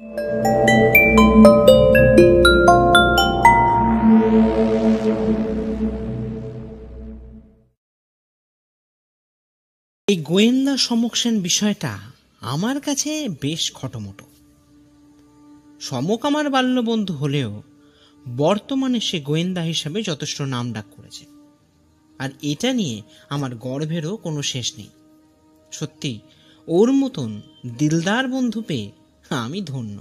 এই গোয়েন্দা সমক সেন বিষয়টা আমার কাছে বেশ খটোমটো। সমক আমার বাল্যবন্ধু হলেও বর্তমানে সে গোয়েন্দা হিসাবে যথেষ্ট নাম ডাক করেছে, আর এটা নিয়ে আমার গর্বেরও কোনো শেষ নেই। সত্যি ওর মতন দিলদার বন্ধু পেয়ে আমি ধন্য।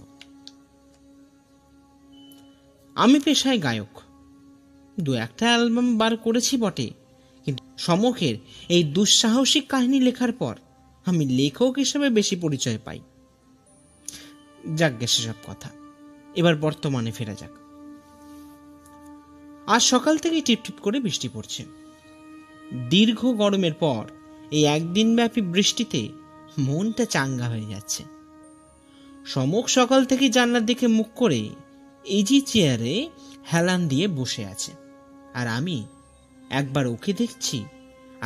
আমি পেশায় গায়ক, দু একটা অ্যালবাম বার করেছি বটে, কিন্তু সমকের এই দুঃসাহসিক কাহিনী লেখার পর আমি লেখক হিসেবে বেশি পরিচয় পাই। যাক গে সেসব কথা, এবার বর্তমানে ফেরা যাক। আজ সকাল থেকে টিপটিপ করে বৃষ্টি পড়ছে। দীর্ঘ গরমের পর এই একদিন ব্যাপী বৃষ্টিতে মনটা চাঙ্গা হয়ে যাচ্ছে। সমক সকাল থেকে জানলার দিকে মুখ করে ইজি চেয়ারে হেলান দিয়ে বসে আছে, আর আমি একবার ওকে দেখছি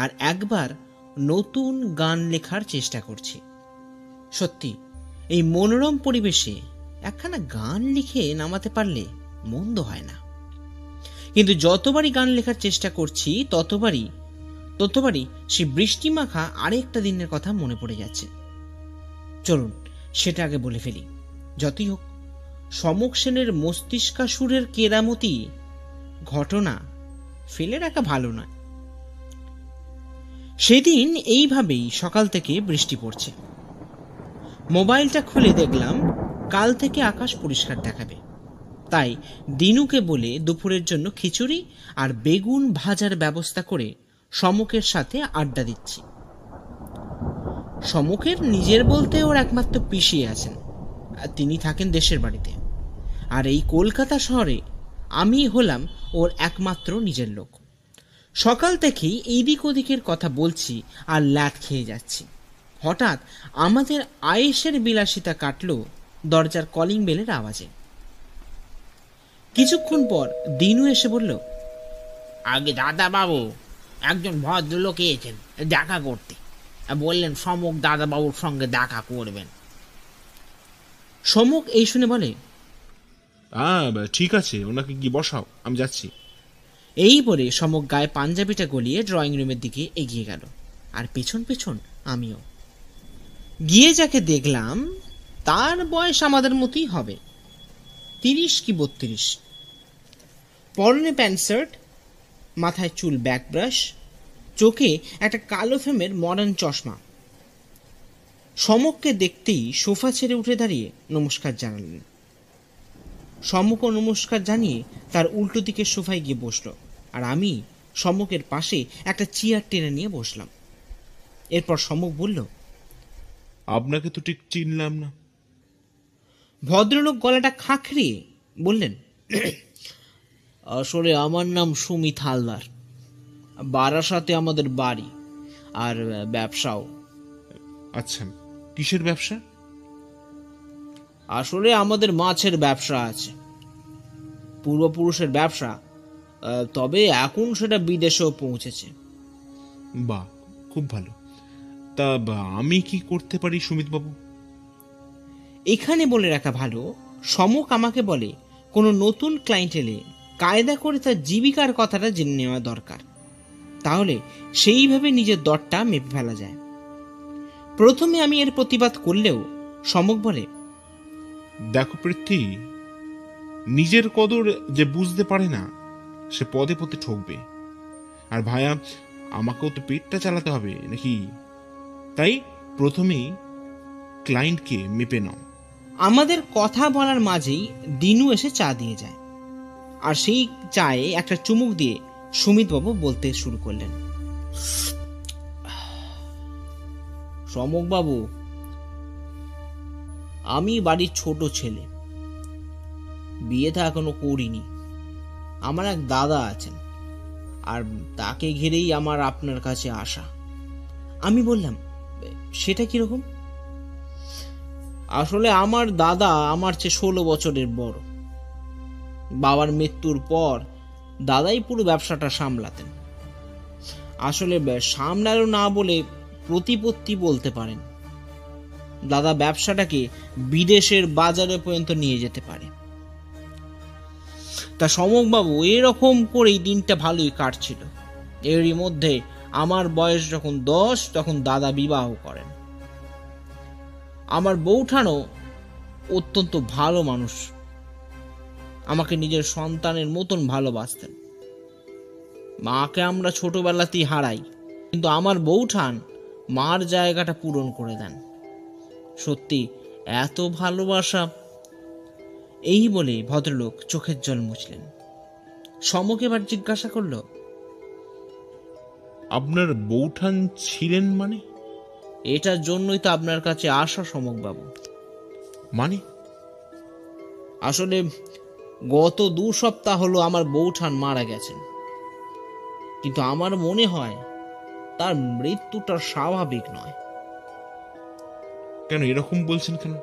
আর একবার নতুন গান লেখার চেষ্টা করছি। সত্যি এই মনোরম পরিবেশে একখানা গান লিখে নামাতে পারলে মন্দ হয় না, কিন্তু যতবারই গান লেখার চেষ্টা করছি ততবারই সে বৃষ্টি মাখা আরেকটা দিনের কথা মনে পড়ে যাচ্ছে। চলুন সেটা আগে বলে ফেলি। যতই হোক, সমক সেনের মস্তিষ্কাসুরের কেরামতি ঘটনা ফেলে রাখা ভালো নয়। সেদিন এইভাবেই সকাল থেকে বৃষ্টি পড়ছে। মোবাইলটা খুলে দেখলাম কাল থেকে আকাশ পরিষ্কার দেখাবে, তাই দিনুকে বলে দুপুরের জন্য খিচুড়ি আর বেগুন ভাজার ব্যবস্থা করে সমকের সাথে আড্ডা দিচ্ছি। সমকের নিজের বলতে ওর একমাত্র পিসি আছেন, তিনি থাকেন দেশের বাড়িতে, আর এই কলকাতা শহরে আমি হলাম ওর একমাত্র নিজের লোক। সকাল থেকেই এইদিক ওদিকের কথা বলছি আর ল্যাট খেয়ে যাচ্ছি। হঠাৎ আমাদের আয়েশের বিলাসিতা কাটল দরজার কলিং বেলের আওয়াজে। কিছুক্ষণ পর দিনু এসে বলল, আগে দাদা বাবু, একজন ভদ্রলোক এসেছেন দেখা করতে, বললেন সমক দাদা বাবুর সঙ্গে দেখা করবেন। সমক এই শুনে বলে, ঠিক আছে, ওনাকে কি বসাও, আমি যাচ্ছি। এই বলে সমক গায়ে পাঞ্জাবিটা গলিয়ে ড্রয়িং রুমের দিকে এগিয়ে গেল, আর পেছন পেছন আমিও। গিয়ে যাকে দেখলাম তার বয়স আমাদের মতোই হবে, 30 কি 32। পরনে প্যান্ট শার্ট, মাথায় চুল ব্যাক ব্রাশ, চোখে একটা কালো ফ্রেমের মডার্ন চশমা। সমককে দেখতেই সোফা ছেড়ে উঠে দাঁড়িয়ে নমস্কার জানালেন। সমকও নমস্কার জানিয়ে তার উল্টো দিকের সোফায় গিয়ে বসলো, আর আমি সমকের পাশে একটা চেয়ার টেনে নিয়ে বসলাম। এরপর সমক বলল, আপনাকে তো ঠিক চিনলাম না। ভদ্রলোক গলাটা খাঁকড়িয়ে বললেন, আসলে আমার নাম সুমিত হালদার, বারাসাতে আমাদের বাড়ি, আর ব্যবসাও। আচ্ছা, কিসের ব্যবসা? আসলে আমাদের মাছের ব্যবসা আছে, পূর্বপুরুষের ব্যবসা, তবে এখন সেটা বিদেশেও পৌঁছেছে। বাহ, খুব ভালো। তা আমি কি করতে পারি সুমিত বাবু? এখানে বলে রাখা ভালো, সমক আমাকে বলে কোনো নতুন ক্লায়েন্ট এলে কায়দা করে তার জীবিকার কথাটা জেনে নেওয়া দরকার, তাহলে সেইভাবে নিজের দরটা মেপে ফেলা যায়। প্রথমে আমি এর প্রতিবাদ করলেও সমক বলে, দেখো পৃথ্বী, নিজের কদর যে বুঝতে পারে না সে পদে পদে ঠকবে। আর ভাইয়া, আমাকেও তো পেটটা চালাতে হবে নাকি? তাই প্রথমেই ক্লায়েন্টকে মেপে নাও। আমাদের কথা বলার মাঝেই দিনু এসে চা দিয়ে যায়, আর সেই চায়ে একটা চুমুক দিয়ে সুমিতবাবু বলতে শুরু করলেন, সমকবাবু, আমি বাড়ির ছোট ছেলে, বিয়েটা এখনো করিনি। আমার এক দাদা আছেন, আর তাকে ঘিরেই আমার আপনার কাছে আসা। আমি বললাম, সেটা কিরকম? আসলে আমার দাদা আমার চেয়ে 16 বছরের বড়। বাবার মৃত্যুর পর দাদাই পুরো ব্যবসাটা সামলাতেন। আসলে সামলালো না বলে প্রতিপত্তি বলতে পারেন। দাদা ব্যবসাটাকে বিদেশের বাজারে পর্যন্ত নিয়ে যেতে পারে। তা সমকবাবু এরকম করেই দিনটা ভালোই কাটছিল। এরই মধ্যে আমার বয়স যখন 10 তখন দাদা বিবাহ করেন। আমার বউঠানও অত্যন্ত ভালো মানুষ, আমাকে নিজের সন্তানের মতন ভালোবাসতেন। মাকে আমরা ছোটবেলাতেই হারাই, কিন্তু আমার বউঠান মার জায়গাটা পূরণ করে দেন। সত্যি এত ভালোবাসা। এই বলে ভদ্রলোক চোখের জল মুছলেন। সমক এবার জিজ্ঞাসা করল, আপনার বউঠান ছিলেন মানে? এটার জন্যই তো আপনার কাছে আসা সমকবাবু। মানে? আসলে গত 2 সপ্তাহ হলো আমার বউঠান মারা গেছেন, কিন্তু আমার মনে হয় তার মৃত্যুটা স্বাভাবিক নয়। কেন এরকম বলছেন কেন?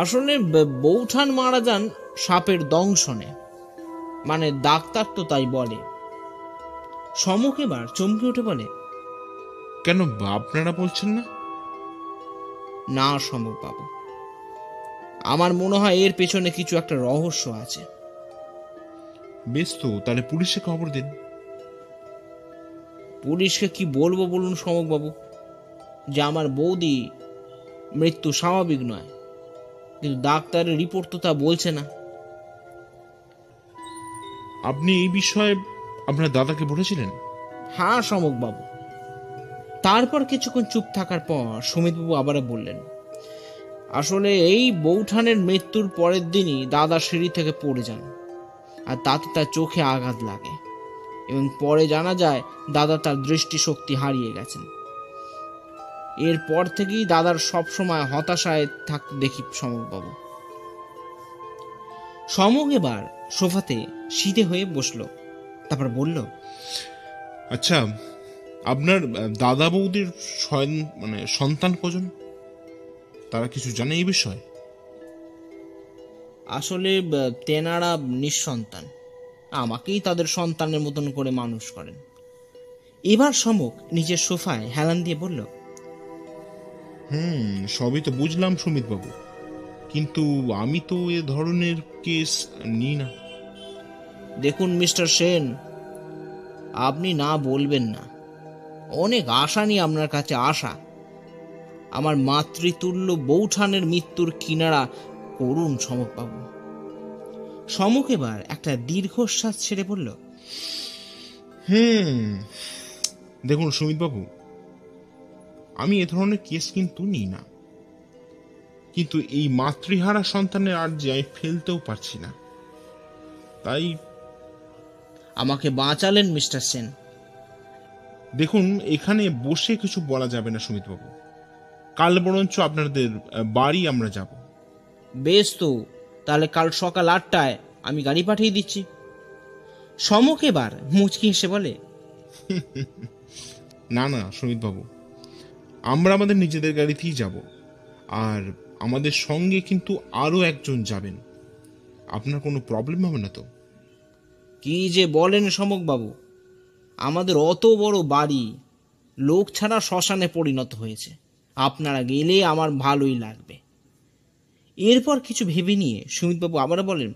আসলে বউঠান মারা যান সাপের দংশনে, মানে ডাক্তার তো তাই বলে। সমক এবার চমকে উঠে বলে, কেন আপনারা বলছেন না? না সমক বাবু, আমার মনে হয় এর পেছনে কিছু একটা রহস্য আছে। বেশ, তো তাহলে পুলিশে খবর দিন। পুলিশকে কি বলবো বলুন সমক বাবু, যে আমার বৌদি মৃত্যু স্বাভাবিক নয়, কিন্তু ডাক্তারের রিপোর্ট তো তা বলছে না। আপনি এই বিষয়ে আপনার দাদাকে বলেছিলেন? হ্যাঁ সমক বাবু। তারপর কিছুক্ষণ চুপ থাকার পর সুমিতবাবু আবার বললেন, আসলে এই বউঠানের মৃত্যুর পরের দিনই দাদা সিঁড়ি থেকে পড়ে যান, আর তাতে তার চোখে আঘাত লাগে, এবং পরে জানা যায় দাদা তার দৃষ্টিশক্তি হারিয়ে গেছেন। এরপর থেকেই দাদার সবসময় হতাশায় থাকতে দেখি সমকবাবু। সমক এবার সোফাতে সিধে হয়ে বসলো, তারপর বলল, আচ্ছা, আপনার দাদা বৌদির সন্তান কজন? তারা কিছু জানে এই বিষয়ে? আসলে তেনারা নিঃসন্তান, আমাকেই তাদের সন্তানের মতন করে মানুষ করেন। এবার সমক নিজের সোফায় হেলান দিয়ে বলল, সবই তো বুঝলাম সুমিত বাবু, কিন্তু আমি তো এ ধরনের কেস নিই না। দেখুন মিস্টার সেন, আপনি না বলবেন না, অনেক আশা নিয়ে আপনার কাছে আসা। আমার মাতৃতুল্য বউঠানের মৃত্যুর কিনারা করুন সমকবাবু। সমক এবার একটা দীর্ঘশ্বাস ছেড়ে বলল, দেখুন সুমিত বাবু, আমি এ ধরনের কেস কিন্তু নিই না, কিন্তু এই মাতৃহারা সন্তানের আর যে আমি ফেলতেও পারছি না, তাই। আমাকে বাঁচালেন মিস্টার সেন। দেখুন, এখানে বসে কিছু বলা যাবে না সুমিত বাবু। কাল বরঞ্চ আপনাদের বাড়ি আমরা যাব। বেশ, তো তাহলে কাল সকাল 8টায় আমি গাড়ি পাঠিয়ে দিচ্ছি। সমক এবার মুচকি হেসে বলে, না না সুমিত বাবু, আমরা আমাদের নিজেদের গাড়িতেই যাব, আর আমাদের সঙ্গে কিন্তু আরো একজন যাবেন। আপনার কোনো প্রবলেম হবে না তো? কি যে বলেন সমক বাবু, আমাদের অত বড় বাড়ি লোক ছাড়া শ্মশানে পরিণত হয়েছে, আপনারা গেলে আমার ভালোই লাগবে। এরপর কিছু ভেবে নিয়ে সুমিতবাবু আবার বলেন,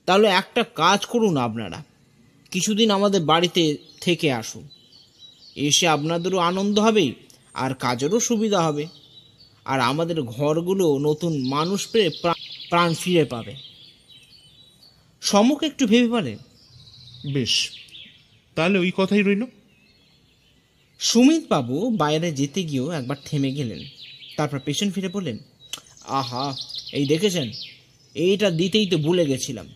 তাহলে একটা কাজ করুন, আপনারা কিছুদিন আমাদের বাড়িতে থেকে আসুন। এসে আপনাদেরও আনন্দ হবে, আর কাজেরও সুবিধা হবে, আর আমাদের ঘরগুলো নতুন মানুষ পেয়ে প্রাণ ফিরে পাবে। সমক একটু ভেবে বলে, বেশ, তাহলে ওই কথাই রইল। সুমিতবাবু বাইরে যেতে গিয়েও একবার থেমে গেলেন, তারপর পেছন ফিরে বললেন, আহা, এই দেখেছেন, এইটা দিতেই তো ভুলে গেছিলাম।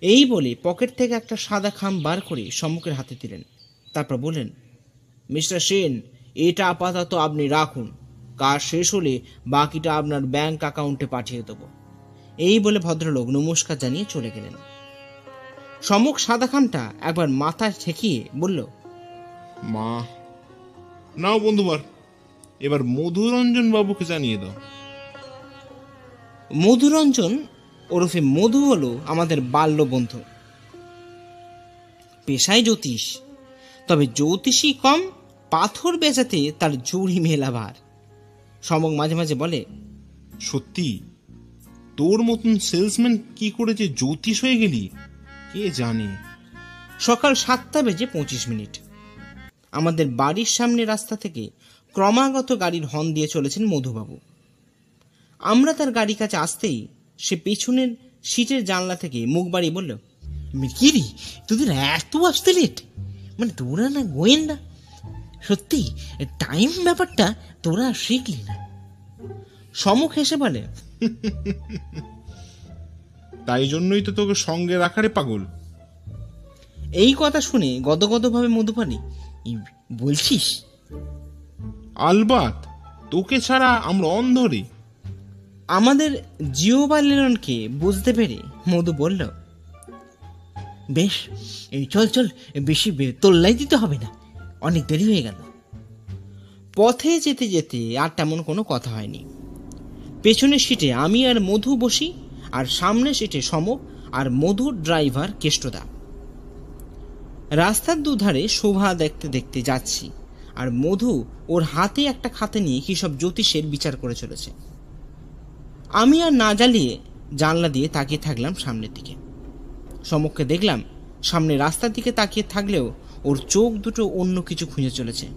এই বলে পকেট থেকে একটা সাদা খাম বার করে সম্মুখের হাতে দিলেন, তারপর বললেন, মিস্টার সেন, এটা আপাতত আপনি রাখুন, কাজ শেষ হলে বাকিটা আপনার ব্যাংক অ্যাকাউন্টে পাঠিয়ে দেবো। এই বলে ভদ্রলোক নমস্কার জানিয়ে চলে গেলেন। সম্মুখ সাদা খামটা একবার মাথায় ঠেকিয়ে বলল, মা, নাও বন্ধুবার, এবার মধুরঞ্জন বাবুকে জানিয়ে দাও। মধুরঞ্জন ওরফে মধু হলো আমাদের বাল্য বন্ধু, পেশায় জ্যোতিষ, তবে জ্যোতিষী কম পাথর বেচাতে তার জুড়ি মেলা ভার। সমক মাঝে মাঝে বলে, সত্যি তোর মতন সেলসম্যান কি করে যে জ্যোতিষ হয়ে গেলি কে জানে। সকাল 7:25। আমাদের বাড়ির সামনে রাস্তা থেকে ক্রমাগত গাড়ির হর্ন দিয়ে চলেছেন মধুবাবু। আমরা তার গাড়ি কাছে আসতেই সে পেছনের সিটের জানলা থেকে মুখ বাড়িয়ে বলল, কিরি তোদের এত আসতে লেট? মানে তোরা না গোয়েন্দা? সত্যি টাইম ব্যাপারটা তোরা শিখলি না? সমক হেসে বলে, তাই জন্যই তো তোকে সঙ্গে রাখারে পাগল। এই কথা শুনে গদগদভাবে মধু বলে, বলছিস? আলবাত, তোকে ছাড়া আমরা অন্ধরে। আমাদের জিওবালেরনকে বুঝতে পেরে মধু বলল, বেশ, চল চল, বেশি তোল্লাই দিতে হবে না, অনেক দেরি হয়ে গেল। পথে যেতে যেতে আর তেমন কোনো কথা হয়নি। পেছনের সিটে আমি আর মধু বসি, আর সামনের সিটে সমক আর মধুর ড্রাইভার কেষ্টদা। রাস্তার দুধারে শোভা দেখতে দেখতে যাচ্ছি, আর মধু ওর হাতে একটা খাতে নিয়ে কি সব জ্যোতিষের বিচার করে চলেছে। আমি আর না জ্বালিয়ে জানলা দিয়ে তাকিয়ে থাকলাম সামনের দিকে। সমককে দেখলাম সামনে রাস্তার দিকে তাকিয়ে থাকলেও ওর চোখ দুটো অন্য কিছু খুঁজে চলেছে,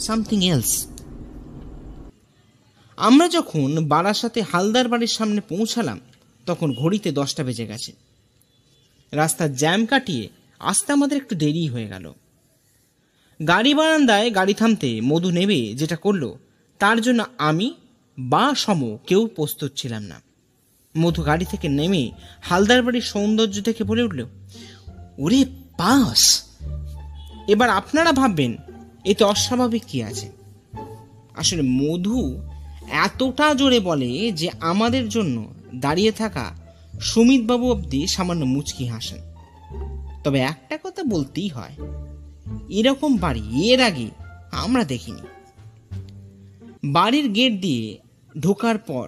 সামথিং এলস। আমরা যখন বারাসাতে হালদার বাড়ির সামনে পৌঁছালাম তখন ঘড়িতে 10টা বেজে গেছে। রাস্তার জ্যাম কাটিয়ে আসতে আমাদের একটু দেরি হয়ে গেল। গাড়ি বারান্দায় গাড়ি থামতে মধু নেবে যেটা করলো, তার জন্য আমি বা সম কেউ প্রস্তুত ছিলাম না। মধু গাড়ি থেকে নেমে হালদার বাড়ির সৌন্দর্য দেখে বলে উঠল, ওরে পাস! এবার আপনারা ভাববেন এতে অস্বাভাবিক কি আছে। আসলে মধু এতটা জোরে বলে যে আমাদের জন্য দাঁড়িয়ে থাকা সুমিতবাবু অবধি সামান্য মুচকি হাসেন। তবে একটা কথা বলতেই হয়, এরকম বাড়ি এর আগে আমরা দেখিনি। বাড়ির গেট দিয়ে ঢোকার পর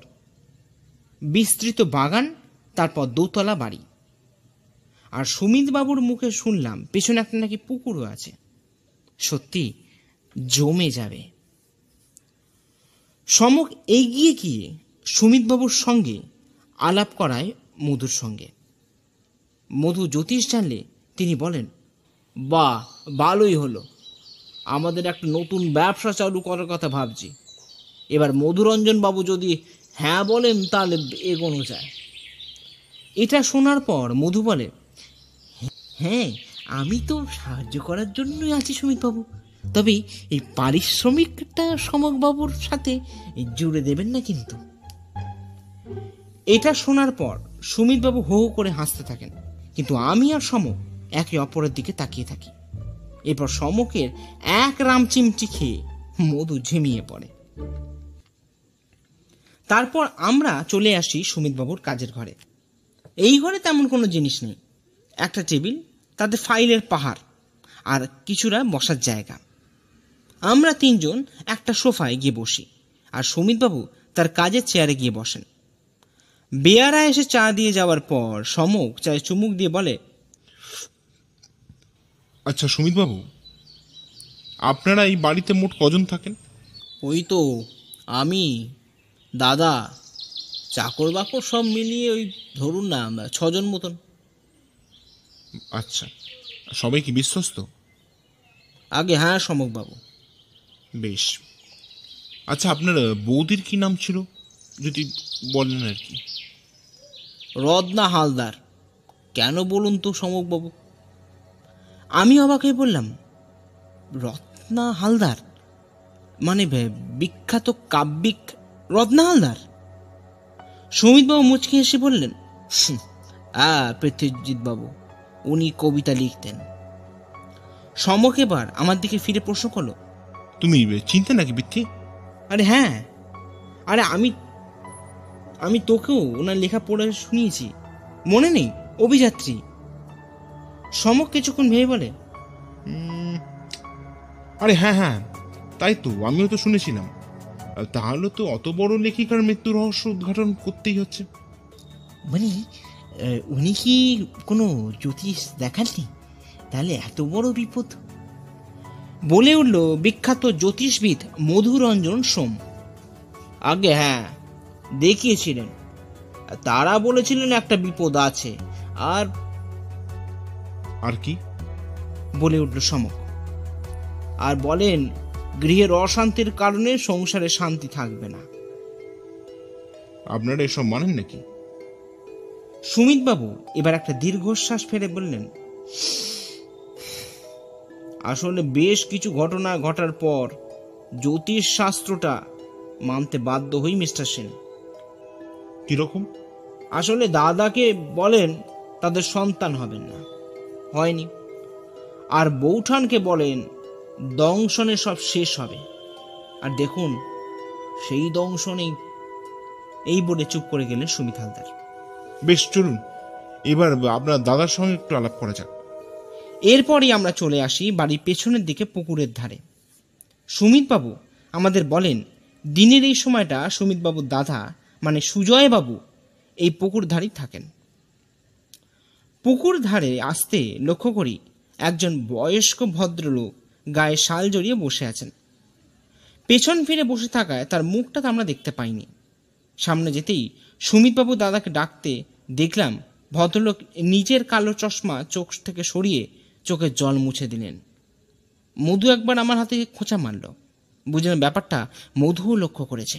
বিস্তৃত বাগান, তারপর দোতলা বাড়ি। আর সুমিতবাবুর মুখে শুনলাম পেছনে একটা নাকি পুকুরও আছে। সত্যি জমে যাবে। সমক এগিয়ে গিয়ে সুমিতবাবুর সঙ্গে আলাপ করায় মধুর সঙ্গে। মধু জ্যোতিষ জানলে তিনি বলেন, বাহ, ভালোই হলো, আমাদের একটা নতুন ব্যবসা চালু করার কথা ভাবছি। এবার মধুরঞ্জন বাবু যদি হ্যাঁ বলেন তাহলে এগোনো যায়। এটা শোনার পর মধু বলে, হ্যাঁ, আমি তো সাহায্য করার জন্যই আছি সুমিতবাবু, তবে এই পারিশ্রমিকটা সমকবাবুর সাথে জুড়ে দেবেন না কিন্তু। এটা শোনার পর সুমিতবাবু হো হো করে হাসতে থাকেন, কিন্তু আমি আর সমক একে অপরের দিকে তাকিয়ে থাকি। এরপর সমকের এক রামচিমটি খেয়ে মধু ঝিমিয়ে পড়ে। তারপর আমরা চলে আসি সুমিতবাবুর কাজের ঘরে। এই ঘরে তেমন কোনো জিনিস নেই, একটা টেবিল, তাতে ফাইলের পাহাড় আর কিছুটা বসার জায়গা। আমরা তিনজন একটা সোফায় গিয়ে বসি, আর সুমিতবাবু তার কাজের চেয়ারে গিয়ে বসেন। বেয়ারা এসে চা দিয়ে যাওয়ার পর সমক চায়ে চুমুক দিয়ে বলে, আচ্ছা সুমিতবাবু, আপনারা এই বাড়িতে মোট কজন থাকেন? ওই তো আমি, দাদা, চাকর বাকর সব মিলিয়ে ওই ধরুন না আমরা 6 জন মতন। আচ্ছা, সবাই কি বিশ্বস্ত? আগে হ্যাঁ সমকবাবু। বেশ। আচ্ছা, আপনার বৌদির কি নাম ছিল যদি বলেন আর কি? রত্না হালদার। কেন বলুন তো সমকবাবু? আমি অবাক হয়ে বললাম, রত্না হালদার মানে বিখ্যাত কাব্যিক রত্না হালদার? সুমিতবাবু মুচকি হেসে বললেন, পৃথ্বীজিৎ বাবু, উনি কবিতা লিখতেন। সমক এবার আমার দিকে ফিরে প্রশ্ন করলো, তুমি চিনতে নাকি বৃত্তি? আরে হ্যাঁ, আরে আমি তোকেও ওনার লেখা পড়ে শুনিয়েছি, মনে নেই? অভিযাত্রী। সমক কিছুক্ষণ ভেবে বলে, আরে হ্যাঁ হ্যাঁ, তাই তো, আমিও তো শুনেছিলাম। তাহলে তো অত বড় লেখিকার মৃত্যু রহস্য উদ্ঘাটন করতেই হচ্ছে। মানে উনি কি কোনো জ্যোতিষ দেখাননি? তাহলে এত বড় বিপদ? বলে উঠল বিখ্যাত জ্যোতিষবিদ মধুরঞ্জন সোম। আগে হ্যাঁ, দেখিয়েছিলেন। তারা বলেছিলেন একটা বিপদ আছে। আর আর কি? বলে উঠল সমক। আর বলেন গৃহের অশান্তির কারণে সংসারে শান্তি থাকবে না। আপনারা এসব মানেন নাকি? সুমিতবাবু এবার একটা দীর্ঘশ্বাস ফেলে বললেন, আসলে বেশ কিছু ঘটনা ঘটার পর জ্যোতিষ শাস্ত্রটা মানতে বাধ্য হই মিস্টার সেন। কিরকম? আসলে দাদাকে বলেন তাদের সন্তান হবেন না, হয়নি। আর বৌঠানকে বলেন দংশনে সব শেষ হবে। আর দেখুন সেই দংশনেই। এই বলে চুপ করে গেলেন সুমিত হালদার। বেশ, চলুন এবার আপনার দাদার সঙ্গে একটু আলাপ করা যাক। এরপরই আমরা চলে আসি বাড়ির পেছনের দিকে পুকুরের ধারে। সুমিতবাবু আমাদের বলেন দিনের এই সময়টা সুমিতবাবুর দাদা মানে সুজয়বাবু এই পুকুর ধারেই থাকেন। পুকুর ধারে আসতে লক্ষ্য করি একজন বয়স্ক ভদ্রলোক গায়ে শাল জড়িয়ে বসে আছেন। পেছন ফিরে বসে থাকায় তার মুখটা তো আমরা দেখতে পাইনি। সামনে যেতেই সুমিতবাবু দাদাকে ডাকতে দেখলাম ভদ্রলোক নিজের কালো চশমা চোখ থেকে সরিয়ে চোখের জল মুছে দিলেন। মধু একবার আমার হাতে খোঁচা মারল। বুঝলেন ব্যাপারটা মধুও লক্ষ্য করেছে।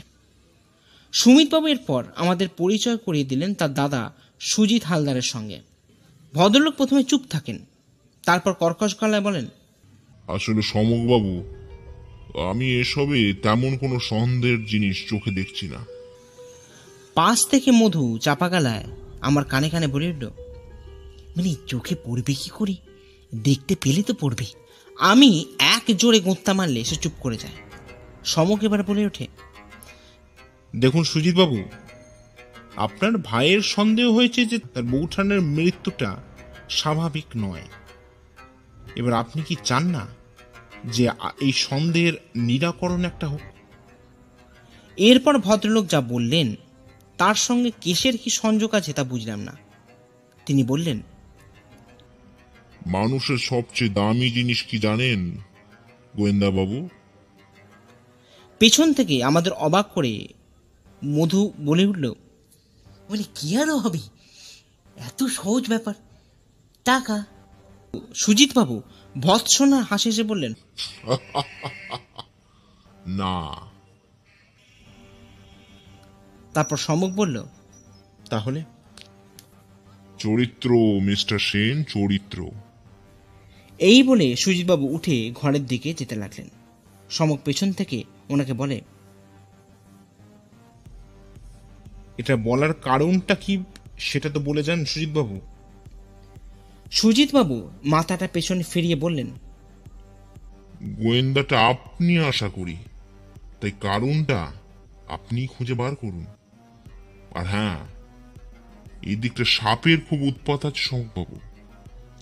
সুমিতবাবু এরপর আমাদের পরিচয় করিয়ে দিলেন তার দাদা সুজিত হালদারের সঙ্গে। ভদ্রলোক প্রথমে চুপ থাকেন, তারপর কর্কশ গলায় বলেন, আসলে সমকবাবু, আমি এসবে তেমন কোনো সন্দেহের জিনিস চোখে দেখছি না। পাশ থেকে মধু চাপা গলায় আমার কানে কানে বলে উঠল, মানে চোখে পড়বে কি করে? দেখতে পেলে তো পড়বে। আমি এক জোরে গোঁত্তা মারলে সে চুপ করে যায়। সমক এবার বলে ওঠে, দেখুন সুজিত বাবু, আপনার ভাইয়ের সন্দেহ হয়েছে যে তার বৌঠানের মৃত্যুটা স্বাভাবিক নয়। এবার আপনি কি চান না যে এই সন্দেহের নিরাকরণ একটা হোক? এরপর ভদ্রলোক যা বললেন তার সঙ্গে কেসের কি সংযোগ আছে তা বুঝলাম না। তিনি বললেন, মানুষের সবচেয়ে দামি জিনিস কি জানেন গোয়েন্দা বাবু? পেছন থেকে আমাদের অবাক করে মধু বলে উঠল, মানে কি আরো হবে? এত সহজ ব্যাপার, টাকা। সুজিতবাবু ভৎসনা হাসি হেসে বললেন, না। তারপর সমক বলল, তাহলে? চরিত্র মিস্টার সেন, চরিত্র। এই বলে সুজিতবাবু উঠে ঘরের দিকে যেতে লাগলেন। সমক পেছন থেকে ওনাকে বলে, এটা বলার কারণটা কি সেটা তো বলে যান সুজিত বাবু। সুজিতবাবু মাথাটা পেছনে ফিরিয়ে বললেন, গোয়েন্দাটা আপনি আশা করি, তাই কারণটা আপনি খুঁজে বার করুন। আর হ্যাঁ, এই দিকটা সাপের খুব উৎপাত আছে সমকবাবু,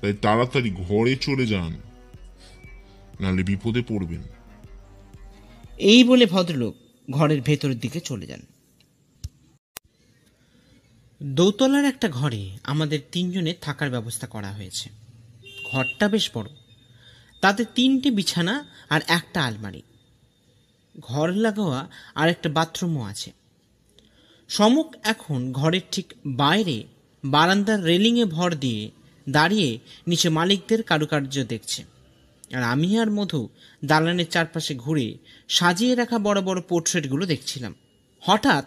তাই তাড়াতাড়ি ঘরে চলে যান, নাহলে বিপদে পড়বেন। এই বলে ভদ্রলোক ঘরের ভেতরের দিকে চলে যান। দোতলার একটা ঘরে আমাদের তিনজনের থাকার ব্যবস্থা করা হয়েছে। ঘরটা বেশ বড়, তাতে 3টে বিছানা আর একটা আলমারি, ঘর লাগোয়া আর একটা বাথরুমও আছে। সমক এখন ঘরের ঠিক বাইরে বারান্দার রেলিংয়ে ভর দিয়ে দাঁড়িয়ে নিচে মালিকদের কারুকার্য দেখছে, আর আমি আর মধু দালানের চারপাশে ঘুরে সাজিয়ে রাখা বড় বড় পোর্ট্রেটগুলো দেখছিলাম। হঠাৎ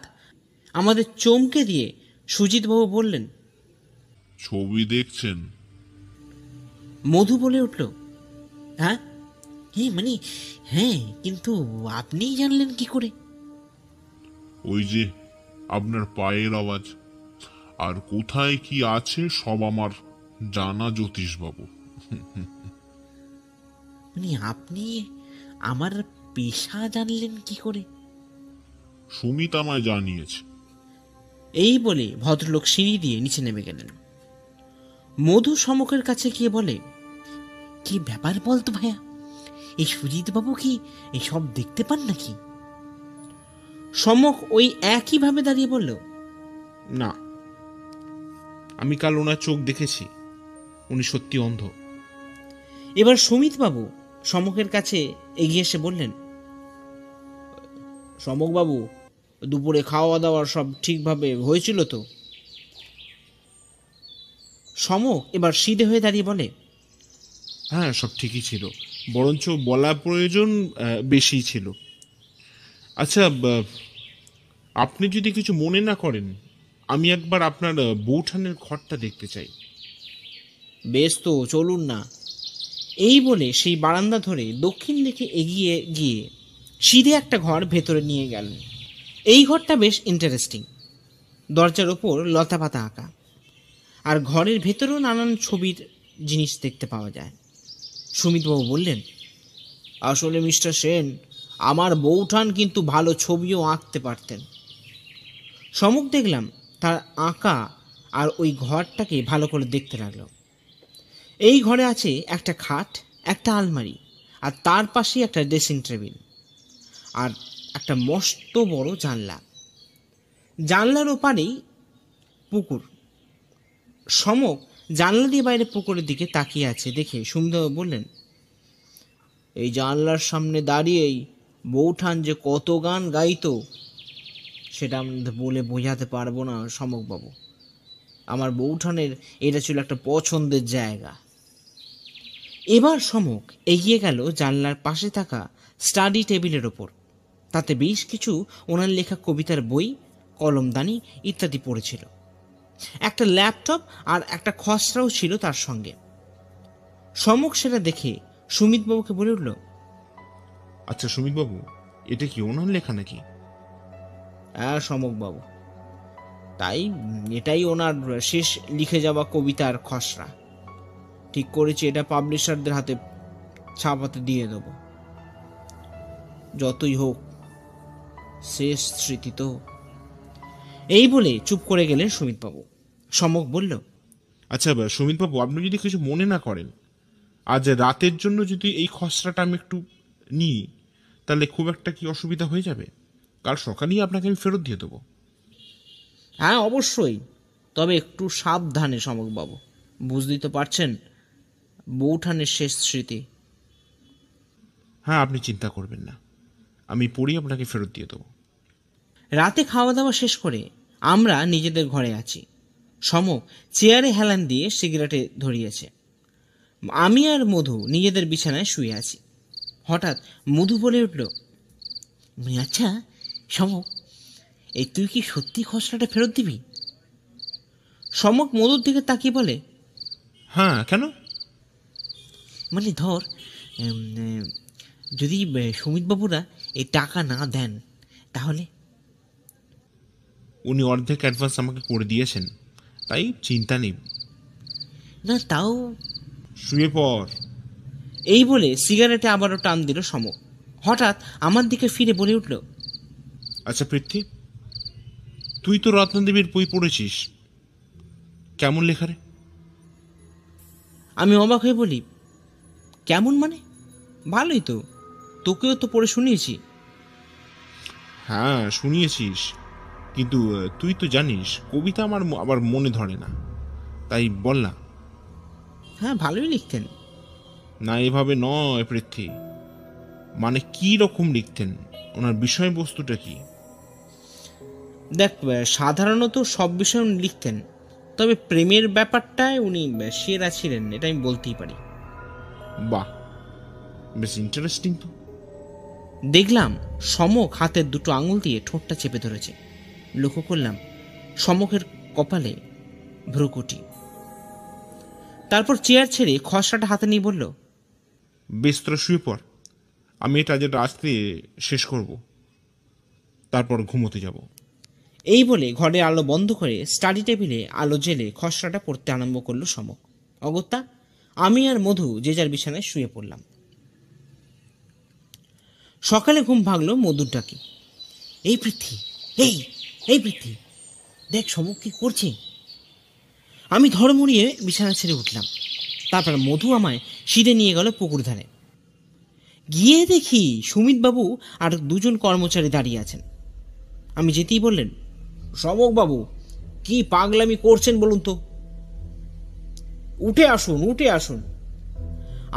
আমাদের চমকে দিয়ে সুজিতবাবু বললেন, ছবি দেখছেন? মধু বলে উঠল, হ্যাঁ মানে হ্যাঁ, কিন্তু আপনিই জানলেন কি করে? ওই যে আপনার পায়ের আওয়াজ, আর কোথায় কি আছে সব আমার জানা জ্যোতিষবাবু। মানে আপনি আমার পেশা জানলেন কি করে? সুমিত আমায় জানিয়েছে। এই বলে ভদ্রলোক সিঁড়ি দিয়ে নিচে নেমে গেলেন। মধু সমকের কাছে গিয়ে বলে, কি ব্যাপার বলতো ভাইয়া, এই সুজিত বাবু কি এসব দেখতে পান নাকি? সমক ওই একইভাবে দাঁড়িয়ে বলল, না, আমি কাল ওনার চোখ দেখেছি, উনি সত্যি অন্ধ। এবার সুমিতবাবু সমকের কাছে এগিয়ে এসে বললেন, সমকবাবু, দুপুরে খাওয়া দাওয়া সব ঠিকভাবে হয়েছিল তো? সমক এবার সিধে হয়ে দাঁড়িয়ে বলে, হ্যাঁ, সব ঠিকই ছিল, বরঞ্চ বলা প্রয়োজন বেশি ছিল। আচ্ছা, আপনি যদি কিছু মনে না করেন, আমি একবার আপনার বৌঠানের ঘরটা দেখতে চাই। বেশ তো, চলুন না। এই বলে সেই বারান্দা ধরে দক্ষিণ দিকে এগিয়ে গিয়ে সিধে একটা ঘর ভেতরে নিয়ে গেলেন। এই ঘরটা বেশ ইন্টারেস্টিং। দরজার ওপর লতা পাতা আঁকা, আর ঘরের ভেতরেও নানান ছবির জিনিস দেখতে পাওয়া যায়। সুমিতবাবু বললেন, আসলে মিস্টার সেন, আমার বৌঠান কিন্তু ভালো ছবিও আঁকতে পারতেন। সমক দেখলাম তার আঁকা আর ওই ঘরটাকে ভালো করে দেখতে লাগলো। এই ঘরে আছে একটা খাট, একটা আলমারি, আর তার পাশেই একটা ড্রেসিং টেবিল, আর একটা মস্ত বড় জানলা। জানলার ওপারেই পুকুর। সমক জানলা দিয়ে বাইরে পুকুরের দিকে তাকিয়ে আছে দেখে সুমিতবাবু বললেন, এই জানলার সামনে দাঁড়িয়েই বৌঠান যে কত গান গাইতো সেটা আমাদের বলে বোঝাতে পারবো না সমকবাবু। আমার বৌঠানের এটা ছিল একটা পছন্দের জায়গা। এবার সমক এগিয়ে গেল জানলার পাশে থাকা স্টাডি টেবিলের ওপর। তাতে বেশ কিছু ওনার লেখা কবিতার বই, কলমদানি ইত্যাদি পড়েছিল। একটা ল্যাপটপ আর একটা খসড়াও ছিল তার সঙ্গে। সমক সেটা দেখে সুমিতবাবুকে বলে উঠল, আচ্ছা সুমিতবাবু, এটা কি ওনার লেখা নাকি? হ্যাঁ সমকবাবু, তাই এটাই ওনার শেষ লিখে যাওয়া কবিতার খসড়া। ঠিক করেছি এটা পাবলিশারদের হাতে ছাপাতে দিয়ে দেব। যতই হোক শেষ স্মৃতি তো। এই বলে চুপ করে গেলেন সুমিতবাবু। সমক বলল, আচ্ছা সুমিতবাবু, আপনি যদি কিছু মনে না করেন, আজ রাতের জন্য যদি এই খসড়াটা আমি একটু নিই, তাহলে খুব একটা কি অসুবিধা হয়ে যাবে? কাল সকালেই আপনাকে আমি ফেরত দিয়ে দেবো। হ্যাঁ অবশ্যই, তবে একটু সাবধানে সমকবাবু, বুঝতেই তো পারছেন বৌঠানের শেষ স্মৃতি। হ্যাঁ, আপনি চিন্তা করবেন না, আমি পড়ি আপনাকে ফেরত দিয়ে দেবো। রাতে খাওয়া দাওয়া শেষ করে আমরা নিজেদের ঘরে আছি। সমক চেয়ারে হেলান দিয়ে সিগারেটে ধরিয়েছে। আমি আর মধু নিজেদের বিছানায় শুয়ে আছি। হঠাৎ মধু বলে উঠল, আচ্ছা সমক, এই তুই কি সত্যি খসড়াটা ফেরত দিবি? সমক মধুর দিকে তাকিয়ে বলে, হ্যাঁ, কেন? মানে ধর, যদি সুমিতবাবুরা এই টাকা না দেন তাহলে? উনি অর্ধেক অ্যাডভান্স আমাকে করে দিয়েছেন, তাই চিন্তা নেই। না তাও। শুয়ে পড়। এই বলে সিগারেটে আবারও টান দিল সমক। হঠাৎ আমার দিকে ফিরে বলে উঠল, আচ্ছা পৃথ্বী, তুই তো রত্নদেবীর বই পড়েছিস, কেমন লেখা রে? আমি অবাক হয়ে বলি, কেমন মানে? ভালোই তো, তোকেও তো পড়ে শুনিয়েছি। হ্যাঁ শুনিয়েছিস, কিন্তু তুই তো জানিস কবিতা আমার আবার মনে ধরে না, তাই বল না। হ্যাঁ ভালোই লিখতেন। না, এভাবে নয় পৃথ্বী, মানে কি রকম লিখতেন, ওনার বিষয়বস্তুটা কি? দেখ, সাধারণত সব বিষয় উনি লিখতেন, তবে প্রেমের ব্যাপারটায় উনি সেরা ছিলেন, এটা আমি বলতেই পারি। বাহ, বেশ ইন্টারেস্টিং তো। দেখলাম সমক হাতের দুটো আঙুল দিয়ে ঠোঁটটা চেপে ধরেছে। লক্ষ্য করলাম সমকের কপালে ভ্রুকুটি। তারপর চেয়ার ছেড়ে খসড়াটা হাতে নিয়ে বলল, বেশ তোরা শুয়ে পড়, আমি এটা যেটা আসতে শেষ করব, তারপর ঘুমোতে যাব। এই বলে ঘরে আলো বন্ধ করে স্টাডি টেবিলে আলো জেলে খসড়াটা পড়তে আরম্ভ করলো সমক। অগত্যা আমি আর মধু যে যার বিছানায় শুয়ে পড়লাম। সকালে ঘুম ভাঙলো মধুর ডাকে। এই পৃথ্বী, এই পৃথ্বী, দেখ সমক কি করছে। আমি ধর্মড়িয়ে বিছানা ছেড়ে উঠলাম। তারপর মধু আমায় সিঁড়ে নিয়ে গেল পুকুর ধারে। গিয়ে দেখি সুমিতবাবু আর দুজন কর্মচারী দাঁড়িয়ে আছেন। আমি যেতেই বললেন, সমকবাবু, কি পাগলামি করছেন বলুন তো? উঠে আসুন, উঠে আসুন।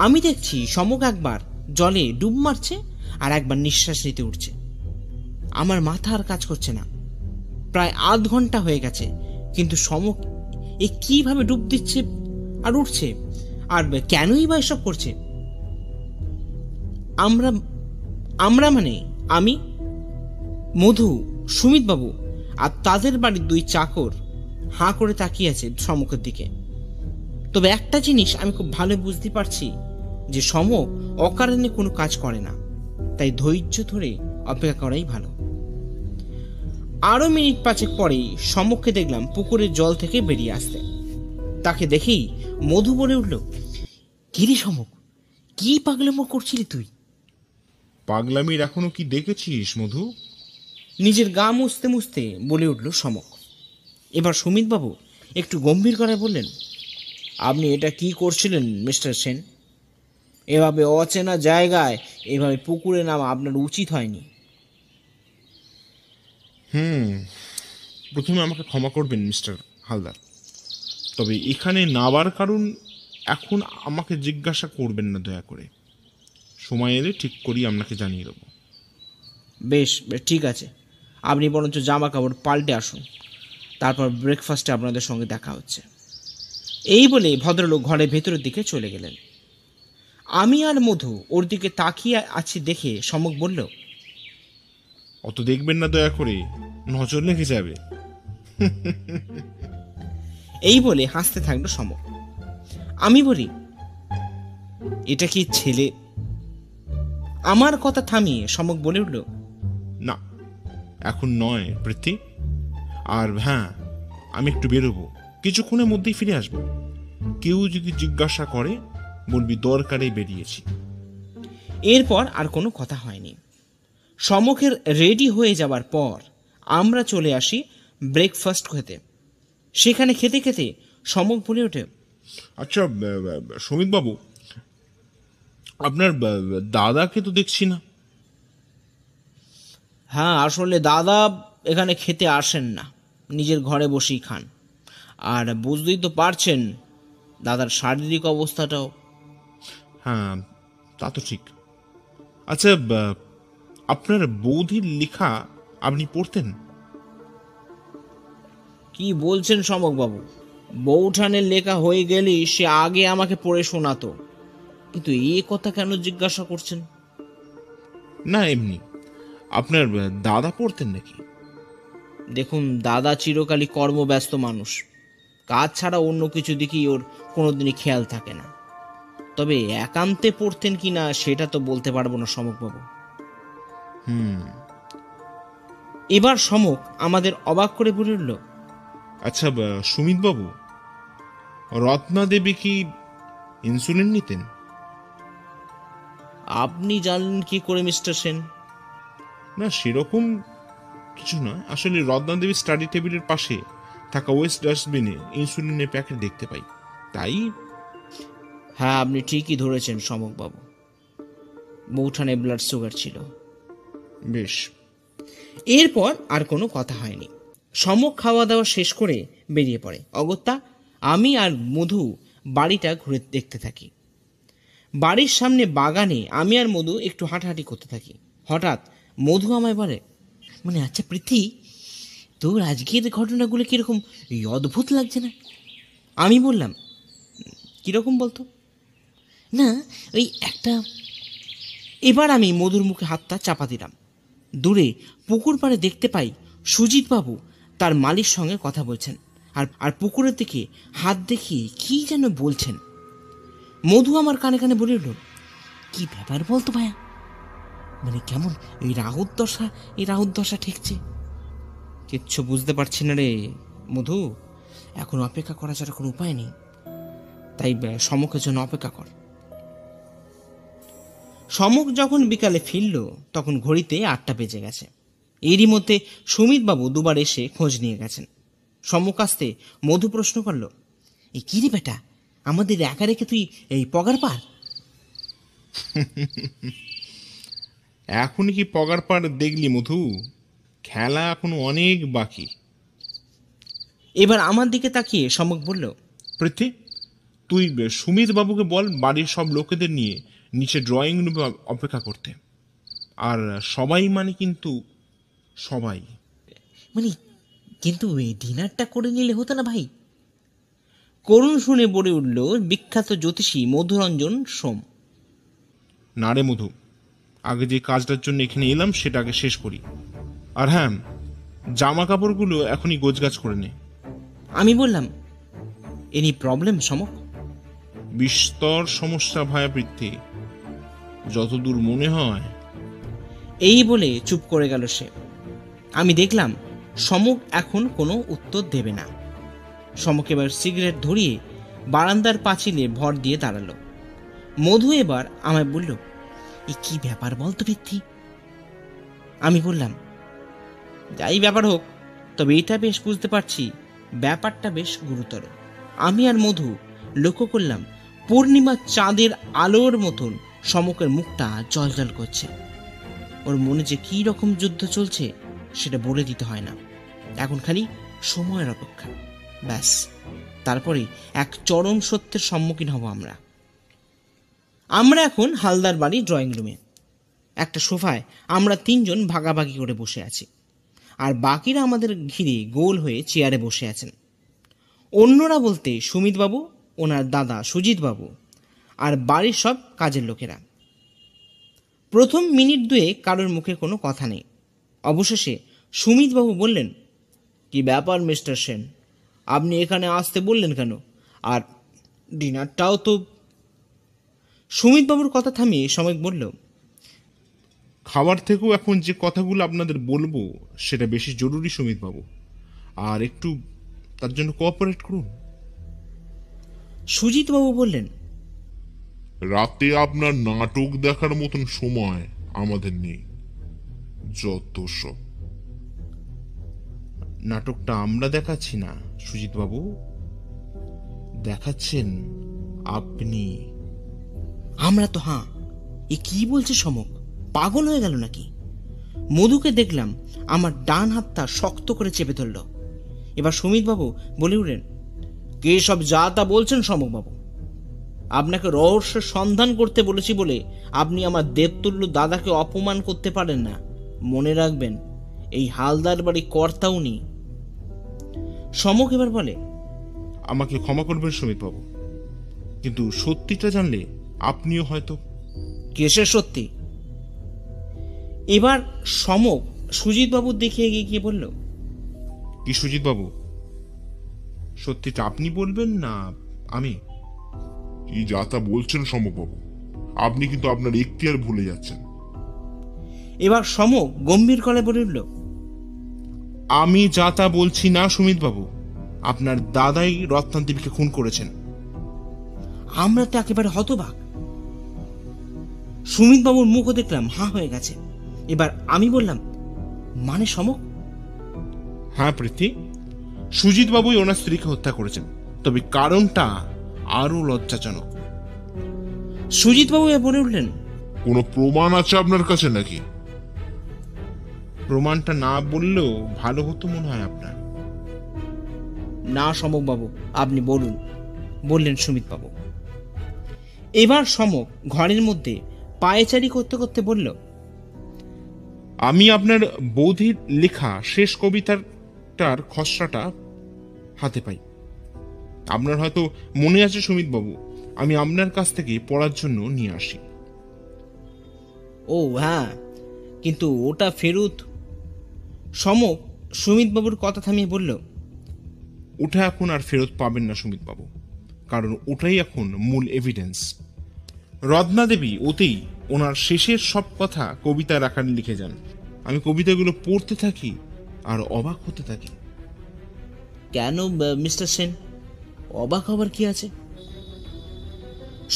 আমি দেখছি সমক একবার জলে ডুব মারছে আর একবার নিঃশ্বাস নিতে উঠছে। আমার মাথা আর কাজ করছে না। প্রায় আধ ঘন্টা হয়ে গেছে, কিন্তু সমক এ কিভাবে ডুব দিচ্ছে আর উঠছে, আর কেনই বা এসব করছে? আমরা আমরা মানে আমি, মধু, সুমিতবাবু আর তাদের বাড়ির 2 চাকর হাঁ করে তাকিয়ে আছে সমকের দিকে। তবে একটা জিনিস আমি খুব ভালো বুঝতে পারছি যে সমক অকারণে কোনো কাজ করে না, তাই ধৈর্য ধরে অপেক্ষা করাই ভালো। আরো মিনিট 5 পরেই সমককে দেখলাম পুকুরের জল থেকে বেরিয়ে আসতে। তাকে দেখেই মধু বলে উঠল, কিরে সমক, কি পাগলামো করছিলি তুই? পাগলামির এখনো কি দেখেছিস মধু? নিজের গা মুছতে মুছতে বলে উঠল সমক। এবার সুমিতবাবু একটু গম্ভীর গলায় বললেন, আপনি এটা কি করছিলেন মিস্টার সেন? এভাবে অচেনা জায়গায় এভাবে পুকুরে নামা আপনার উচিত হয়নি। প্রথমে আমাকে ক্ষমা করবেন মিস্টার হালদার, তবে এখানে নাবার কারণ এখন আমাকে জিজ্ঞাসা করবেন না দয়া করে। সময় এলে ঠিক করি আপনাকে জানিয়ে দেবো। বেশ বেশ, ঠিক আছে, আপনি বরঞ্চ জামা কাপড় পাল্টে আসুন, তারপর ব্রেকফাস্টে আপনাদের সঙ্গে দেখা হচ্ছে। এই বলে ভদ্রলোক ঘরের ভেতরের দিকে চলে গেলেন। আমি আর মধু ওর দিকে তাকিয়ে আছি দেখে সমক বলল, অত দেখবেন না দয়া করে, নজর লেগে যাবে। এই বলে হাসতে থাকলো সমক। আমি বলি, এটা কি ছেলে? আমার কথা থামিয়ে সমক বলে উঠল, না, এখন নয় পৃথ্বী। আর হ্যাঁ, আমি একটু বেরোবো, কিছুক্ষণের মধ্যেই ফিরে আসবো। কেউ যদি জিজ্ঞাসা করে বলবি দরকারে বেরিয়েছি। এরপর আর কোনো কথা হয়নি। সমকের রেডি হয়ে যাবার পর আমরা চলে আসি ব্রেকফাস্ট খেতে। সেখানে খেতে খেতে সমক বলে ওঠে, আচ্ছা সুমিতবাবু, আপনার দাদাকে তো দেখছি না। হ্যাঁ, আসলে দাদা এখানে খেতে আসেন না, নিজের ঘরে বসেই খান। আর বুঝতেই তো পারছেন দাদার শারীরিক অবস্থাটাও। হ্যাঁ, তা তো ঠিক। আচ্ছা, আপনার বৌদির লেখা আপনি পড়তেন? কি বলছেন সমকবাবু? বৌঠানের লেখা হয়ে গেলেই সে আগে আমাকে পড়ে শোনাতো, কিন্তু এ কথা কেন জিজ্ঞাসা করছেন? না, এমনি। আপনার দাদা পড়তেন নাকি? দেখুন, দাদা চিরকালই কর্মব্যস্ত মানুষ, কাজ ছাড়া অন্য কিছু দিকেই ওর কোনোদিনই খেয়াল থাকে না। তবে একান্তে পড়তেন কিনা সেটা তো বলতে পারবো না সমকবাবু। এবার সমক আমাদের অবাক করে বলে উঠল, আচ্ছা সুমিতবাবু, রত্না দেবী কি ইনসুলিন নিতেন? আপনি জানলেন কি করে মিস্টার সেন? না, সেরকম কিছু নয়। আসলে রত্না দেবীর স্টাডি টেবিলের পাশে থাকা ওয়েস্ট ডাস্টবিনে ইনসুলিনের প্যাকেট দেখতে পাই, তাই। হ্যাঁ, আপনি ঠিকই ধরেছেন সমকবাবু, বৌঠানে ব্লাড সুগার ছিল। বেশ। এরপর আর কোনো কথা হয়নি। সমক খাওয়া দাওয়া শেষ করে বেরিয়ে পড়ে। অগত্যা আমি আর মধু বাড়িটা ঘুরে দেখতে থাকি। বাড়ির সামনে বাগানে আমি আর মধু একটু হাঁটাহাঁটি করতে থাকি। হঠাৎ মধু আমায় বলে, মানে আচ্ছা প্রীতি, তোর আজকের ঘটনাগুলো কিরকম অদ্ভুত লাগছে না? আমি বললাম, কিরকম বলতো? না, ওই একটা। এবার আমি মধুর মুখে হাতটা চাপা দিলাম। দূরে পুকুর পাড়ে দেখতে পাই সুজিতবাবু তার মালির সঙ্গে কথা বলছেন, আর পুকুরের দিকে হাত দেখিয়ে কি যেন বলছেন। মধু আমার কানে কানে বলে উঠল, কি ব্যাপার বলতো ভাইয়া? মানে কেমন এই রাহুর দশা ঠেকছে? কিচ্ছু বুঝতে পারছি না রে মধু, এখন অপেক্ষা করা ছাড়া কোনো উপায় নেই, তাই সমকের জন্য অপেক্ষা কর। সমক যখন বিকালে ফিরল তখন ঘড়িতে 8টা বেজে গেছে। এরই মধ্যে সুমিতবাবু দুবার এসে খোঁজ নিয়ে গেছেন। সমক আসতে মধু প্রশ্ন করল, এই কি রে বেটা, আমাদের একা রেখে তুই এই পগার পার? এখনই কি পগার পার দেখলি মধু? খেলা এখনো অনেক বাকি। এবার আমার দিকে তাকিয়ে সমক বলল, পৃথ্বী, তুই সুমিত বাবুকে বল বাড়ির সব লোকেদের নিয়ে নিচে ড্রয়িং রুমে অপেক্ষা করতে। আর সবাই মানে কিন্তু সবাই। মানে কিন্তু এই ডিনারটা করে নিলে হতো না ভাই? করুণ শুনে বলে উঠল বিখ্যাত জ্যোতিষী মধুরঞ্জন সোম। না রে মধু, আগে যে কাজটার জন্য এখানে এলাম সেটা আগে শেষ করি। আর হ্যাঁ, জামা কাপড়গুলো এখনই গোছগাছ করে নে। আমি বললাম, এনি প্রবলেম সমক? বিস্তর সমস্যা ভায়া পৃথ্বী, যতদূর মনে হয়। এই বলে চুপ করে গেল সে। আমি দেখলাম সমক এখন কোনো উত্তর দেবে না। সমক এবার সিগারেট ধরিয়ে বারান্দার পাঁচিলে ভর দিয়ে দাঁড়ালো। মধু এবার আমায় বলল, এ কি ব্যাপার বলতো পৃথ্বী? আমি বললাম, যাই ব্যাপার হোক, তবে এটা বেশ বুঝতে পারছি ব্যাপারটা বেশ গুরুতর। আমি আর মধু লক্ষ্য করলাম পূর্ণিমার চাঁদের আলোর মতন সমকের মুখটা জলজল করছে। ওর মনে যে কী রকম যুদ্ধ চলছে সেটা বলে দিতে হয় না। এখন খালি সময়ের অপেক্ষা, ব্যাস। তারপরে এক চরম সত্যের সম্মুখীন হব আমরা। আমরা এখন হালদার বাড়ি ড্রয়িং রুমে একটা সোফায় আমরা তিনজন ভাগাভাগি করে বসে আছি, আর বাকিরা আমাদের ঘিরে গোল হয়ে চেয়ারে বসে আছেন। অন্যরা বলতে সুমিতবাবু, ওনার দাদা সুজিতবাবু, আর বাড়ির সব কাজের লোকেরা। প্রথম মিনিট দুয়ে কারোর মুখে কোনো কথা নেই। অবশেষে সুমিতবাবু বললেন, কি ব্যাপার মিস্টার সেন, আপনি এখানে আসতে বললেন কেন? আর ডিনারটাও তো। সুমিতবাবুর কথা থামিয়ে সময় বলল, খাবার থেকেও এখন যে কথাগুলো আপনাদের বলবো সেটা বেশি জরুরি সুমিতবাবু, আর একটু তার জন্য কোঅপারেট করুন। সুজিতবাবু বললেন, রাতে আপনার নাটক দেখার মতন সময় আমাদের নেই, যত সব। নাটকটা আমরা দেখাচ্ছি না সুজিতবাবু, দেখাচ্ছেন আপনি। আমরা তো হাঁ। এ কি বলছে সমক, পাগল হয়ে গেল নাকি? মধুকে দেখলাম আমার ডান হাতটা শক্ত করে চেপে ধরল। এবার সুমিতবাবু বলে উঠলেন, কে সব যা তা বলছেন সমকবাবু? আপনাকে রহস্যের সন্ধান করতে বলেছি বলে আপনি আমার দেবতুল্য দাদাকে অপমান করতে পারেন না। মনে রাখবেন, এই হালদার বাড়ি কর্তা উনি। সমক এবার বলে, আমাকে ক্ষমা করবেন সুমিতবাবু, কিন্তু সত্যিটা জানলে আপনিও হয়তো। কেসের সত্যি? এবার সমক সুজিতবাবুর দিকে এগিয়ে গিয়ে বলল, কি সুজিতবাবু, সত্যিটা আপনি বলবেন না আমি? কি যা তা বলছেন সমকবাবু, আপনি কিন্তু আপনার এখতিয়ার ভুলে যাচ্ছেন। এবার সমক গম্ভীর গলায় বলে উঠল, আমি যা তা বলছি না সুমিতবাবু, আপনার দাদাই রত্নাদেবীকে খুন করেছেন। আমরা তো একেবারে হতবাক। সুমিতবাবুর মুখও দেখলাম হাঁ হয়ে গেছে। এবার আমি বললাম, মানে সমক? হ্যাঁ পৃথ্বী, সুজিতবাবুই ওনার স্ত্রীকে হত্যা করেছেন, তবে কারণটা আরো লজ্জাজনক। সুজিতবাবু বলে উঠলেন, কোনো প্রমাণ আছে আপনার কাছে নাকি? প্রমাণটা না বললেও ভালো হতো মনে হয় আপনার। না সমকবাবু, আপনি বলুন, বললেন সুমিতবাবু। এবার সমক ঘরের মধ্যে পায়েচারি করতে করতে বলল, আমি আপনার বৌদির লেখা শেষ কবিতাটার খসড়াটা হাতে পাই। আপনার হয়তো মনে আছে সুমিতবাবু, আমি আপনার কাছ থেকে পড়ার জন্য নিয়ে আসি। ও হ্যাঁ, কিন্তু ওটা ফেরত। সমক সুমিতবাবুর কথা থামিয়ে বলল, ওটা এখন আর ফেরত পাবেন না সুমিতবাবু, কারণ ওটাই এখন মূল এভিডেন্স। রত্না দেবী ওতেই ওনার শেষের সব কথা কবিতার আকারে লিখে যান। আমি কবিতাগুলো পড়তে থাকি আর অবাক হতে থাকি। কেন মিস্টার সেন, অবাক হবার কি আছে?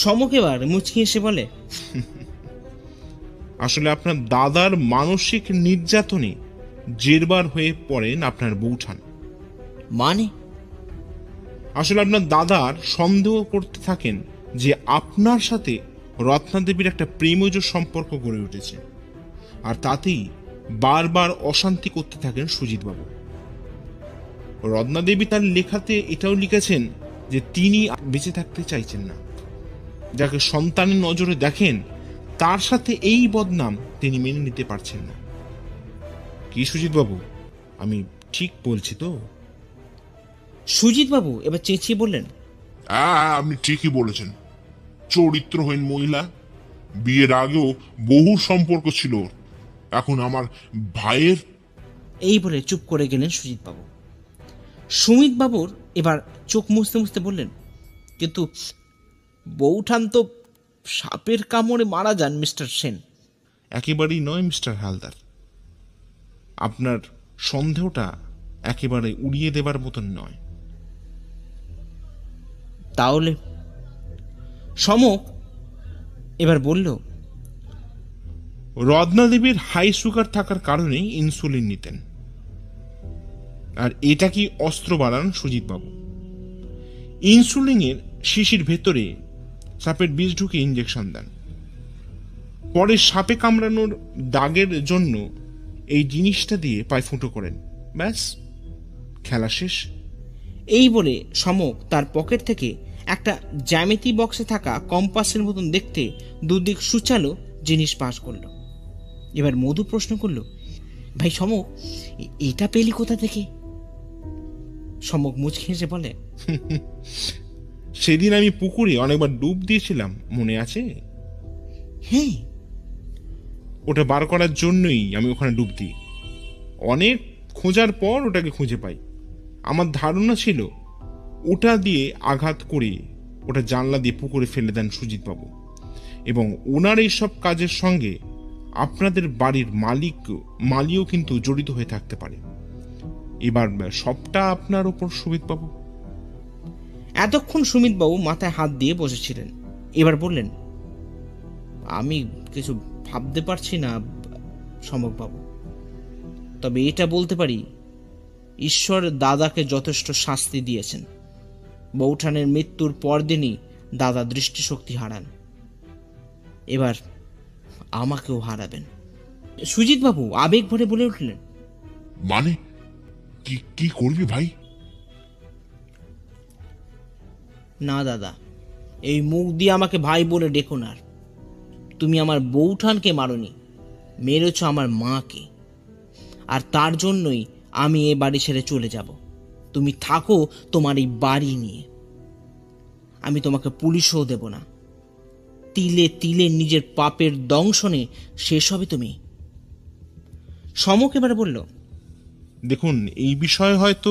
সমক এবার মুচকি এসে বলে, আসলে আপনার দাদার মানসিক নির্যাতনে জেরবার হয়ে পড়েন আপনার বৌঠান। মানে? আসলে আপনার দাদার সন্দেহ করতে থাকেন যে আপনার সাথে রত্নাদেবীর একটা প্রেমজ সম্পর্ক গড়ে উঠেছে, আর তাতেই বারবার অশান্তি করতে থাকেন সুজিতবাবু। রত্নাদেবী তার লেখাতে এটাও লিখেছেন যে তিনি বেঁচে থাকতে চাইছেন না। যাকে সন্তানের নজরে দেখেন তার সাথে এই বদনাম তিনি মেনে নিতে পারছেন না। কি সুজিত বাবু, আমি ঠিক বলছি তো? সুজিত বাবু এবার চেঁচিয়ে বললেন, আপনি ঠিকই বলেছেন। চরিত্রহীন মহিলা, বিয়ের আগেও বহু সম্পর্ক ছিল ওর। এখন আমার ভাইয়ের। এই বলে চুপ করে গেলেন সুজিত বাবু। সুমিত বাবুর এবার চোখ মুছতে মুছতে বললেন, কিন্তু বৌঠান তো সাপের কামড়ে মারা যান মিস্টার সেন। একেবারেই নয় মিস্টার হালদার, আপনার সন্দেহটা একেবারে উড়িয়ে দেবার মতন নয়। তাহলে? সমক এবার বলল, রত্না দেবীর হাই সুগার থাকার কারণে ইনসুলিন নিতেন। আর এটা কি অস্ত্র বাড়ান সুজিত বাবু? ইনসুলিনের শিশির ভেতরে সাপের বিষ ঢুকে ইঞ্জেকশন দেন, পরে সাপে কামড়ানোর দাগের জন্য এই জিনিসটা দিয়ে পায়ে ফুটো করেন, ব্যাস খেলা শেষ। এই বলে সমক তার পকেট থেকে একটা জ্যামিতি বক্সে থাকা কম্পাসের মতন দেখতে দুদিক সুচালো জিনিস পাস করলো। এবার মধু প্রশ্ন করলো, ভাই সমক, এটা পেলি কোথা থেকে? সমক মুচকি হেসে বলে, সেদিন আমি পুকুরে অনেকবার ডুব দিয়েছিলাম, মনে আছে? হ্যাঁ। ওটা বার করার জন্যই আমি ওখানে ডুব দিই। অনেক খোঁজার পর ওটাকে খুঁজে পাই। আমার ধারণা ছিল ওটা দিয়ে আঘাত করে ওটা জানলা দিয়ে পুকুরে ফেলে দেন সুজিত বাবু, এবং ওনার এইসব কাজের সঙ্গে আপনাদের বাড়ির মালিও কিন্তু জড়িত হয়ে থাকতে পারে। এবার সবটা আপনার ওপর সুমিত বাবু। এতক্ষণ সুমিত বাবু মাথায় হাত দিয়ে বসেছিলেন। এবার বললেন, আমি কিছু ভাবতে পারছি না সমক বাবু, তবে এটা বলতে পারি, ঈশ্বর দাদাকে যথেষ্ট শাস্তি দিয়েছেন। বৌঠানের মৃত্যুর পরদিনই দাদা দৃষ্টিশক্তি হারান, এবার আমাকেও হারাবেন। সুজিত বাবু আবেগ ভরে বলে উঠলেন, মানে কি করবি ভাই? না দাদা, এই মুখ দিয়ে আমাকে ভাই বলে ডেকো না। তুমি আমার বৌঠানকে মারোনি, মেরেছ আমার মাকে, আর তার জন্যই আমি এ বাড়ি ছেড়ে চলে যাব। তুমি থাকো তোমার এই বাড়ি নিয়ে, আমি তোমাকে পুলিশও দেব না। তিলে তিলে নিজের পাপের দংশনে শেষ হবে তুমি। সমক এবার বলল, দেখুন, এই বিষয়ে হয়তো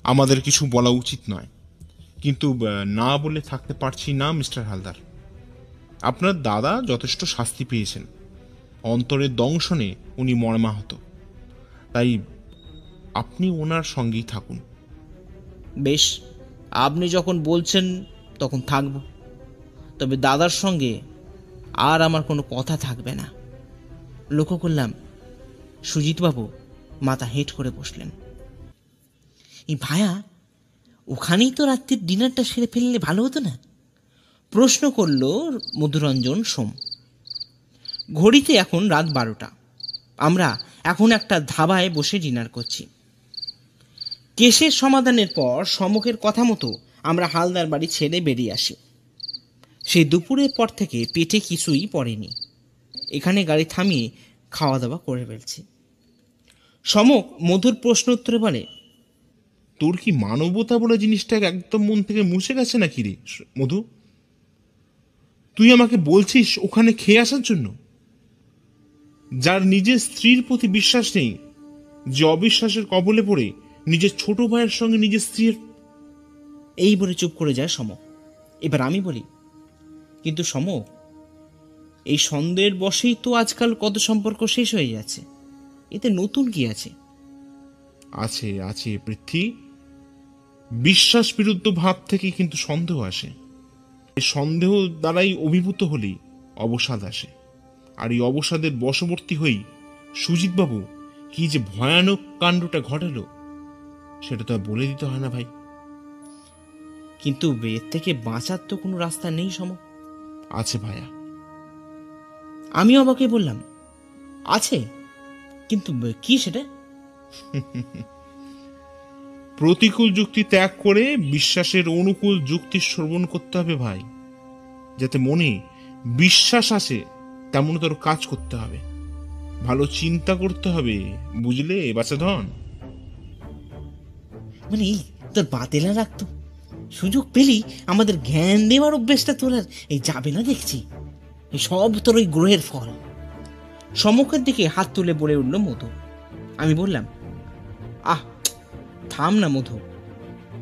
আমাদের কিছু বলা উচিত নয়, কিন্তু না বলে থাকতে পারছি না মিস্টার হালদার। আপনার দাদা যথেষ্ট শাস্তি পেয়েছেন, অন্তরের দংশনে উনি মর্মাহত, তাই আপনি ওনার সঙ্গেই থাকুন। বেশ, আপনি যখন বলছেন তখন থাকব, তবে দাদার সঙ্গে আর আমার কোনো কথা থাকবে না। লক্ষ্য করলাম সুজিতবাবু মাথা হেঁট করে বসলেন। এই ভায়া, ওখানেই তো রাত্রির ডিনারটা সেরে ফেললে ভালো হতো না? প্রশ্ন করল মধুরঞ্জন সোম। ঘড়িতে এখন রাত 12টা। আমরা এখন একটা ধাবায় বসে ডিনার করছি। কেসের সমাধানের পর সমকের কথা মতো আমরা হালদার বাড়ি ছেড়ে বেরিয়ে আসি। সেই দুপুরের পর থেকে পেটে কিছুই পড়েনি। এখানে গাড়ি থামিয়ে খাওয়া দাওয়া করে ফেলছি। সমক মধুর প্রশ্ন উত্তরে বলে, তোর কি মানবতা বলে জিনিসটা একদম মন থেকে মুছে গেছে নাকি রে মধু? তুই আমাকে বলছিস ওখানে খেয়ে আসার জন্য? যার নিজের স্ত্রীর প্রতি বিশ্বাস নেই, যে অবিশ্বাসের কবলে পড়ে নিজের ছোট ভাইয়ের সঙ্গে নিজের স্ত্রীর। এই বলে চুপ করে যায় সমক। এবার আমি বলি, কিন্তু সমক, এই সন্দেহের বশেই তো আজকাল কত সম্পর্ক শেষ হয়ে যাচ্ছে, এতে নতুন কি আছে? আছে আছে পৃথ্বী, বিশ্বাস বিরুদ্ধ ভাব থেকে কিন্তু সন্দেহ আসে। এই সন্দেহ দ্বারাই অভিভূত হলেই অবসাদ আসে, আর এই অবসাদের বশবর্তী হয়েই সুজিতবাবু কি যে ভয়ানক কাণ্ডটা ঘটালো সেটা তো আর বলে দিতে হয় না ভাই। কিন্তু এর থেকে বাঁচার তো কোনো রাস্তা নেই সমক। আছে ভাইয়া। আমি অবাকে বললাম, আছে? কিন্তু কি সেটা? প্রতিকূল যুক্তি ত্যাগ করে বিশ্বাসের অনুকূল যুক্তি শ্রবণ করতে হবে ভাই, যাতে মনে বিশ্বাস আছে তেমন তোর কাজ করতে হবে, ভালো চিন্তা করতে হবে, বুঝলে বাছা ধন? মানে এই তোর বাতেলা রাখতো, সুযোগ পেলেই আমাদের জ্ঞান দেওয়ার অভ্যেসটা তোর আর এই যাবে না দেখছি। এই সব তোর ওই গ্রহের ফল। সমকের দিকে হাত তুলে বলে উঠল মধু। আমি বললাম, আহ থাম না মধু,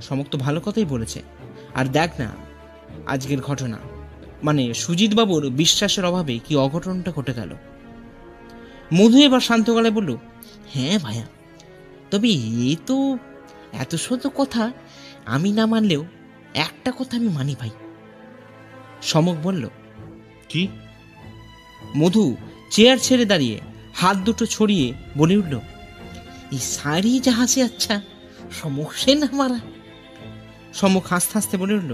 সমক তো ভালো কথাই বলেছে। আর দেখ না আজকের ঘটনা, মানে সুজিত বাবুর বিশ্বাসের অভাবে কি অঘটনটা ঘটে গেল। মধু এবার শান্ত গলায় বলল, হ্যাঁ ভাইয়া, তবে এ তো এত শত কথা আমি না মানলেও একটা কথা আমি মানি ভাই। সমক বলল, কি? মধু চেয়ার ছেড়ে দাঁড়িয়ে হাত দুটো ছড়িয়ে বলে উঠল, এই সারি জাহাজে আচ্ছা সমস্যা না মারা। সমক হাসতে হাসতে বলে উঠল,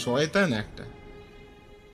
শয়তান একটা,